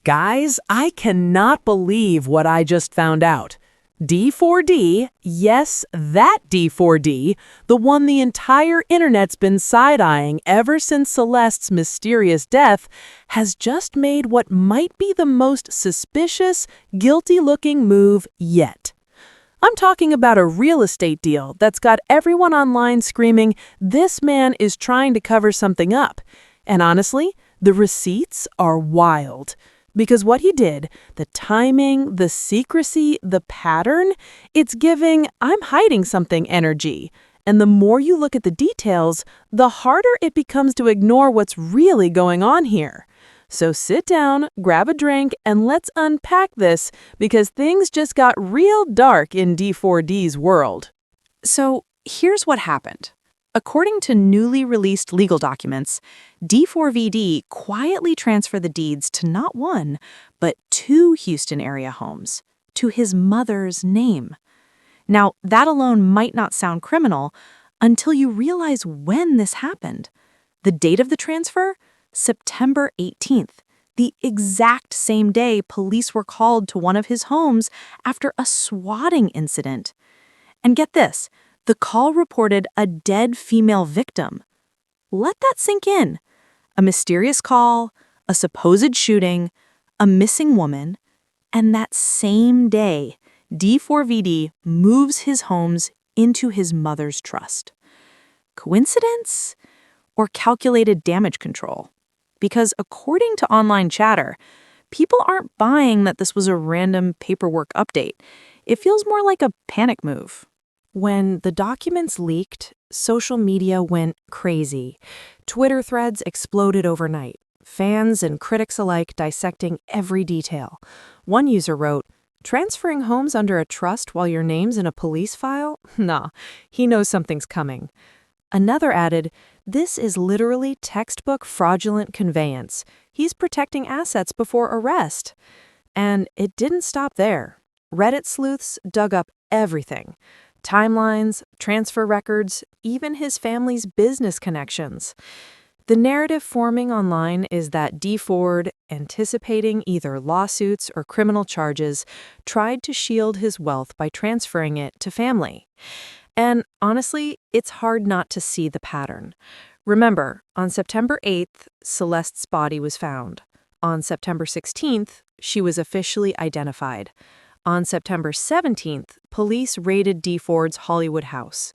Guys, I cannot believe what I just found out. D4D, yes, that D4D, the one the entire internet's been side-eyeing ever since Celeste's mysterious death, has just made what might be the most suspicious, guilty-looking move yet. I'm talking about a real estate deal that's got everyone online screaming, "This man is trying to cover something up." And honestly, the receipts are wild. Because what he did, the timing, the secrecy, the pattern, it's giving "I'm hiding something" energy. And the more you look at the details, the harder it becomes to ignore what's really going on here. So sit down, grab a drink, and let's unpack this, because things just got real dark in D4D's world. So here's what happened. According to newly released legal documents, D4vd quietly transferred the deeds to not one, but two Houston area homes, to his mother's name. Now, that alone might not sound criminal until you realize when this happened. The date of the transfer? September 18th, the exact same day police were called to one of his homes after a swatting incident. And get this, the call reported a dead female victim. Let that sink in. A mysterious call, a supposed shooting, a missing woman, and that same day, D4vd moves his homes into his mother's trust. Coincidence? Or calculated damage control? Because according to online chatter, people aren't buying that this was a random paperwork update. It feels more like a panic move. When the documents leaked, social media went crazy. Twitter threads exploded overnight, fans and critics alike dissecting every detail. One user wrote, "Transferring homes under a trust while your name's in a police file? Nah, he knows something's coming." Another added, "This is literally textbook fraudulent conveyance. He's protecting assets before arrest." And it didn't stop there. Reddit sleuths dug up everything. Timelines, transfer records, even his family's business connections. The narrative forming online is that D4d, anticipating either lawsuits or criminal charges, tried to shield his wealth by transferring it to family. And honestly, it's hard not to see the pattern. Remember, on September 8th, Celeste's body was found. On September 16th, she was officially identified. On September 17th, police raided D4d's Hollywood house.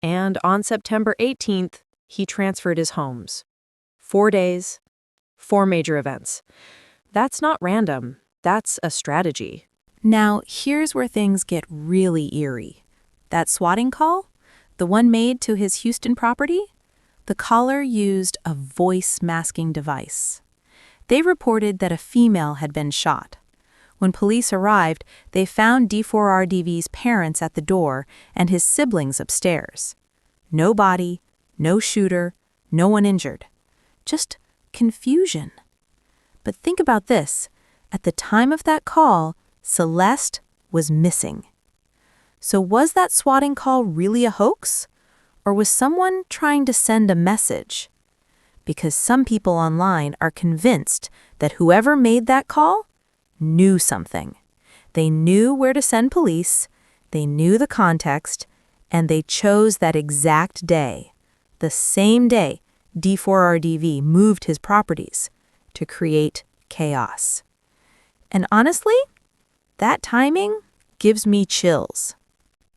And on September 18th, he transferred his homes. 4 days, 4 major events. That's not random. That's a strategy. Now, here's where things get really eerie. That swatting call, the one made to his Houston property, the caller used a voice masking device. They reported that a female had been shot. When police arrived, they found D4RDV's parents at the door and his siblings upstairs. No body, no shooter, no one injured. Just confusion. But think about this. At the time of that call, Celeste was missing. So was that swatting call really a hoax? Or was someone trying to send a message? Because some people online are convinced that whoever made that call knew something. They knew where to send police, they knew the context, and they chose that exact day, the same day D4RDV moved his properties, to create chaos. And honestly, that timing gives me chills.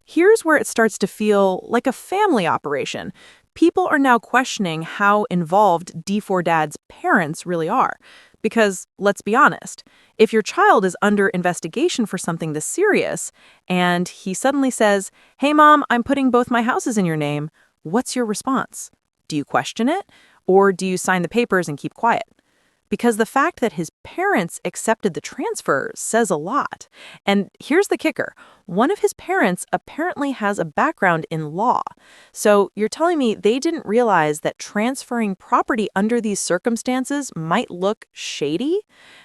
Here's where it starts to feel like a family operation. People are now questioning how involved D4Dad's parents really are. Because, let's be honest, if your child is under investigation for something this serious, and he suddenly says, "Hey mom, I'm putting both my houses in your name," what's your response? Do you question it? Or do you sign the papers and keep quiet? Because the fact that his parents accepted the transfer says a lot. And here's the kicker. One of his parents apparently has a background in law. So you're telling me they didn't realize that transferring property under these circumstances might look shady?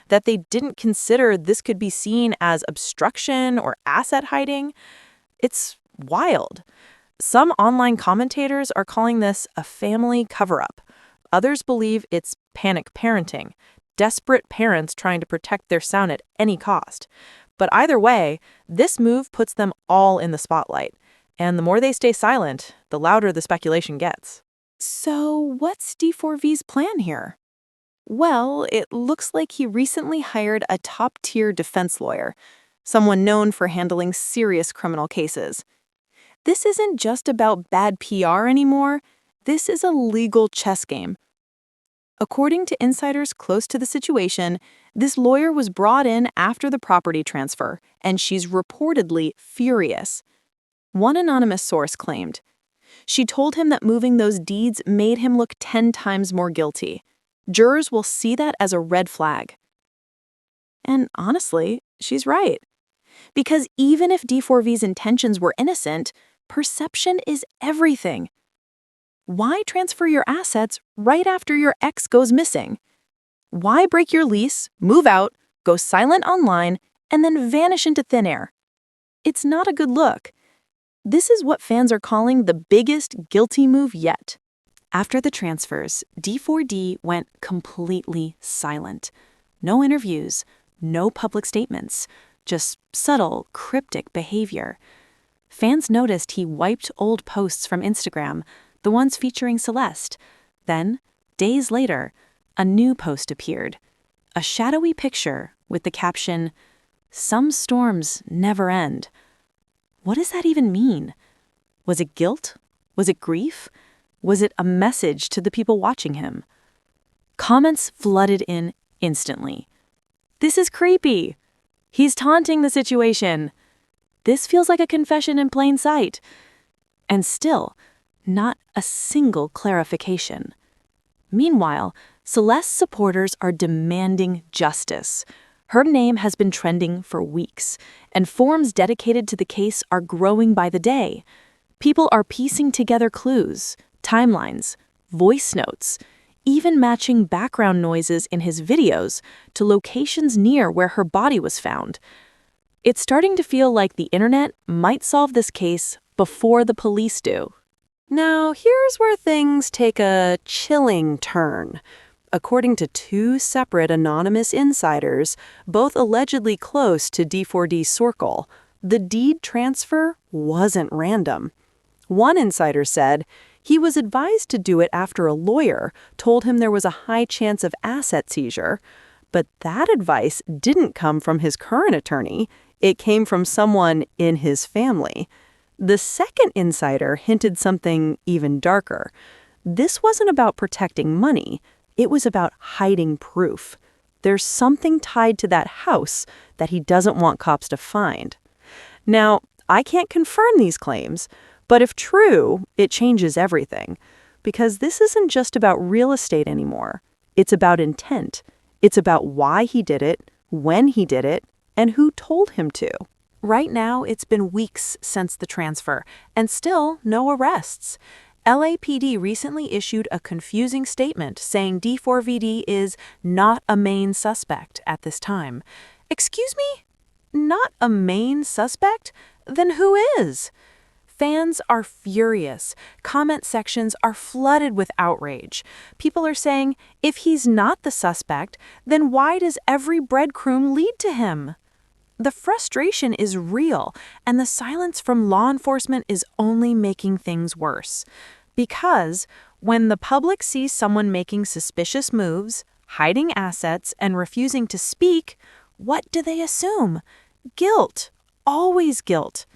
That they didn't consider this could be seen as obstruction or asset hiding? It's wild. Some online commentators are calling this a family cover-up. Others believe it's panic parenting, desperate parents trying to protect their son at any cost. But either way, this move puts them all in the spotlight. And the more they stay silent, the louder the speculation gets. So, what's D4v's plan here? Well, it looks like he recently hired a top-tier defense lawyer, someone known for handling serious criminal cases. This isn't just about bad PR anymore. This is a legal chess game. According to insiders close to the situation, this lawyer was brought in after the property transfer, and she's reportedly furious. One anonymous source claimed, she told him that moving those deeds made him look 10 times more guilty. Jurors will see that as a red flag. And honestly, she's right. Because even if D4v's intentions were innocent, perception is everything. Why transfer your assets right after your ex goes missing? Why break your lease, move out, go silent online, and then vanish into thin air? It's not a good look. This is what fans are calling the biggest guilty move yet. After the transfers, D4d went completely silent. No interviews, no public statements, just subtle, cryptic behavior. Fans noticed he wiped old posts from Instagram, the ones featuring Celeste. Then, days later, a new post appeared. A shadowy picture with the caption, "Some storms never end." What does that even mean? Was it guilt? Was it grief? Was it a message to the people watching him? Comments flooded in instantly. This is creepy. He's taunting the situation. This feels like a confession in plain sight. And still, not a single clarification. Meanwhile, Celeste's supporters are demanding justice. Her name has been trending for weeks, and forums dedicated to the case are growing by the day. People are piecing together clues, timelines, voice notes, even matching background noises in his videos to locations near where her body was found. It's starting to feel like the internet might solve this case before the police do. Now, here's where things take a chilling turn. According to two separate anonymous insiders, both allegedly close to D4D's circle, the deed transfer wasn't random. One insider said he was advised to do it after a lawyer told him there was a high chance of asset seizure, but that advice didn't come from his current attorney. It came from someone in his family. The second insider hinted something even darker. This wasn't about protecting money. It was about hiding proof. There's something tied to that house that he doesn't want cops to find. Now, I can't confirm these claims, but if true, it changes everything. Because this isn't just about real estate anymore. It's about intent. It's about why he did it, when he did it, and who told him to. Right now, it's been weeks since the transfer, and still no arrests. LAPD recently issued a confusing statement saying D4vd is not a main suspect at this time. Excuse me? Not a main suspect? Then who is? Fans are furious. Comment sections are flooded with outrage. People are saying, if he's not the suspect, then why does every breadcrumb lead to him? The frustration is real, and the silence from law enforcement is only making things worse. Because when the public sees someone making suspicious moves, hiding assets, and refusing to speak, what do they assume? Guilt. Always guilt.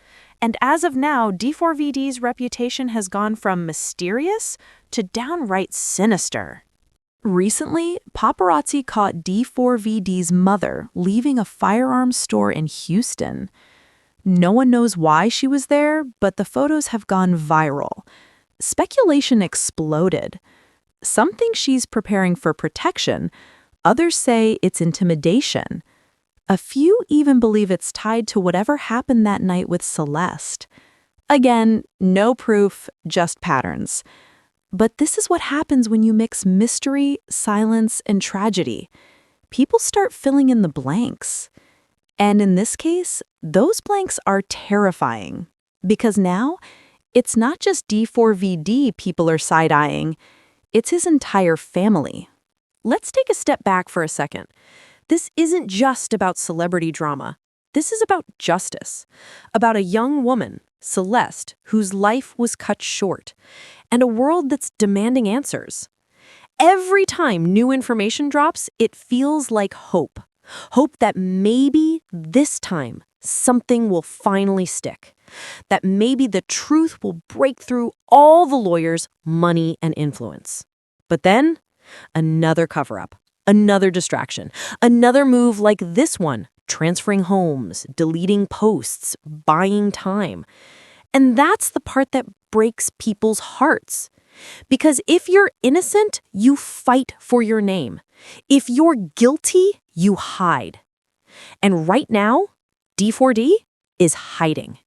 And as of now, D4vd's reputation has gone from mysterious to downright sinister. Recently, paparazzi caught D4vd's mother leaving a firearms store in Houston. No one knows why she was there, but the photos have gone viral. Speculation exploded. Some think she's preparing for protection. Others say it's intimidation. A few even believe it's tied to whatever happened that night with Celeste. Again, no proof, just patterns. But this is what happens when you mix mystery, silence, and tragedy. People start filling in the blanks. And in this case, those blanks are terrifying. Because now, it's not just D4vd people are side-eyeing, it's his entire family. let's take a step back for a second. This isn't just about celebrity drama. This is about justice, about a young woman, Celeste, whose life was cut short, and a world that's demanding answers. Every time new information drops, it feels like hope. Hope that maybe this time something will finally stick. That maybe the truth will break through all the lawyers, money, and influence. But then, another cover-up, another distraction, another move like this one, transferring homes, deleting posts, buying time. And that's the part that breaks people's hearts. Because if you're innocent, you fight for your name. If you're guilty, you hide. And right now, D4D is hiding.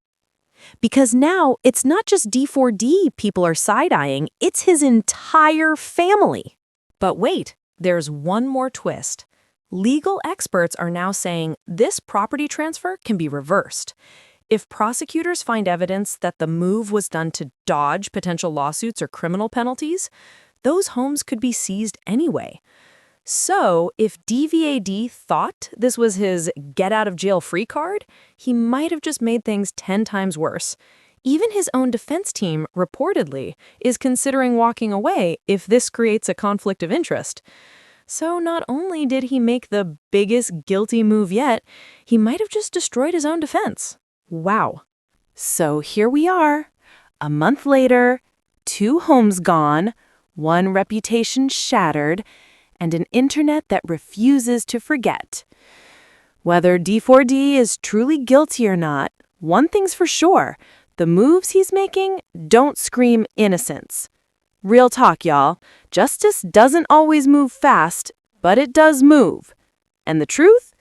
Because now it's not just D4D people are side-eyeing, it's his entire family. But wait, there's one more twist. Legal experts are now saying this property transfer can be reversed. If prosecutors find evidence that the move was done to dodge potential lawsuits or criminal penalties, those homes could be seized anyway. So, if D4vd thought this was his get-out-of-jail-free card, he might have just made things 10 times worse. Even his own defense team, reportedly, is considering walking away if this creates a conflict of interest. So not only did he make the biggest guilty move yet, he might have just destroyed his own defense. Wow. So here we are, a month later, 2 homes gone, 1 reputation shattered, and an internet that refuses to forget. Whether D4D is truly guilty or not, one thing's for sure, the moves he's making don't scream innocence. Real talk, y'all. Justice doesn't always move fast, but it does move. And the truth?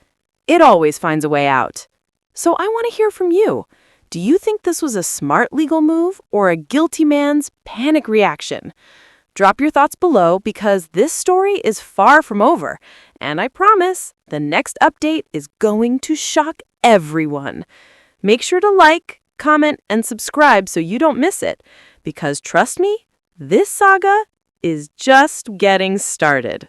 It always finds a way out. So I want to hear from you. Do you think this was a smart legal move or a guilty man's panic reaction? Drop your thoughts below because this story is far from over. And I promise the next update is going to shock everyone. Make sure to like, comment, and subscribe so you don't miss it. Because trust me, this saga is just getting started.